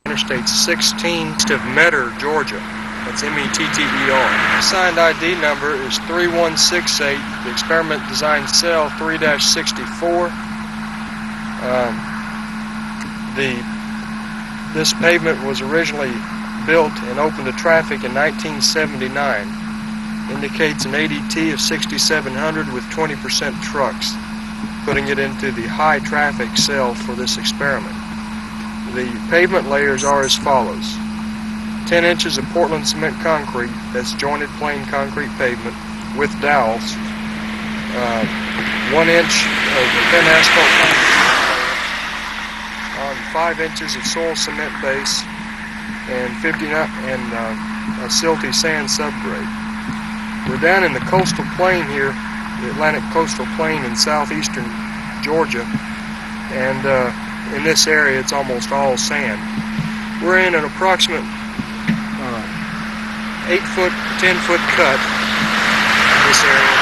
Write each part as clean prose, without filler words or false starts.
Interstate 16 east of Metter, Georgia. That's M-E-T-T-E-R. Assigned ID number is 3168. The experiment design cell 3-64. This pavement was originally built and opened to traffic in 1979. Indicates an ADT of 6,700 with 20% trucks, putting it into the high traffic cell for this experiment. The pavement layers are as follows: 10 inches of Portland cement concrete, that's jointed plain concrete pavement with dowels, 1 inch of thin asphalt concrete on 5 inches of soil cement base, and a silty sand subgrade. We're down in the coastal plain here, the Atlantic coastal plain in southeastern Georgia, and in this area it's almost all sand. We're in an approximate 8-foot, 10-foot cut in this area,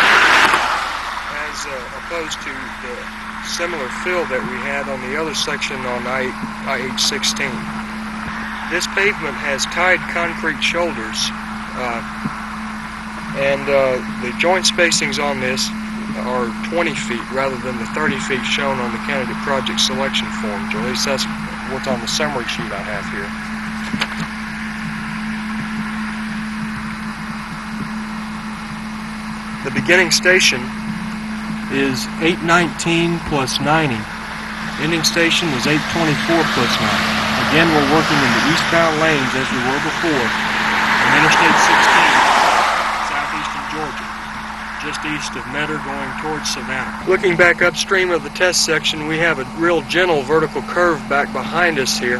as opposed to the similar fill that we had on the other section on IH-16. This pavement has tied concrete shoulders, and the joint spacings on this are 20 feet rather than the 30 feet shown on the candidate project selection form. At least that's what's on the summary sheet I have here. The beginning station is 819 plus 90. Ending station is 824 plus 90. Again, we're working in the eastbound lanes as we were before on Interstate 16, southeastern Georgia, just east of Metter going towards Savannah. Looking back upstream of the test section, we have a real gentle vertical curve back behind us here.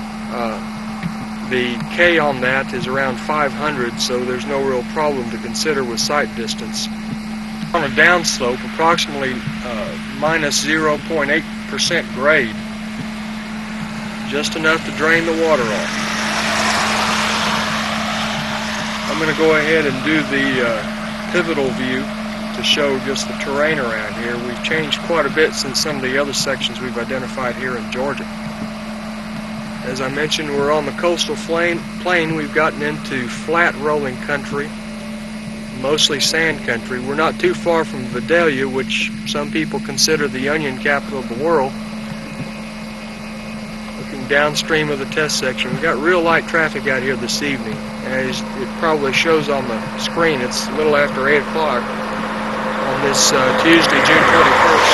The K on that is around 500, so there's no real problem to consider with sight distance. On a downslope, approximately minus 0.8% grade, just enough to drain the water off. I'm going to go ahead and do the pivotal view to show just the terrain around here. We've changed quite a bit since some of the other sections we've identified here in Georgia. As I mentioned, we're on the coastal plain. We've gotten into flat rolling country, mostly sand country. We're not too far from Vidalia, which some people consider the onion capital of the world. Looking downstream of the test section, we've got real light traffic out here this evening. As it probably shows on the screen, it's a little after 8 o'clock on this Tuesday, June 21st.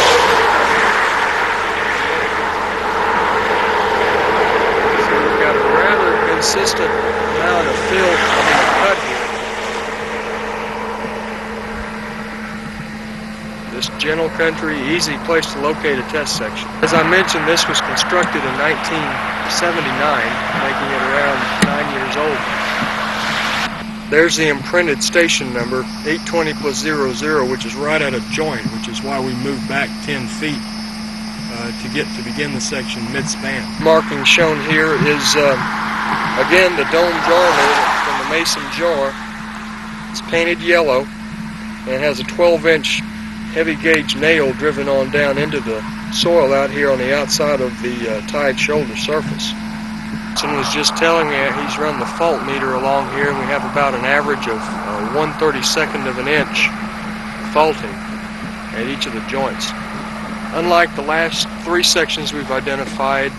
So we've got a rather consistent amount of fill cut here. This gentle country, easy place to locate a test section. As I mentioned, this was constructed in 1979, making it around 9 years old. There's the imprinted station number, 820 plus 00, which is right at a joint, which is why we moved back 10 feet to begin the section mid-span. Marking shown here is, again, the dome jar lid from the mason jar. It's painted yellow and has a 12-inch heavy gauge nail driven on down into the soil out here on the outside of the tied shoulder surface. Someone was just telling me he's run the fault meter along here, and we have about an average of 1/32 of an inch faulting at each of the joints. Unlike the last 3 sections we've identified,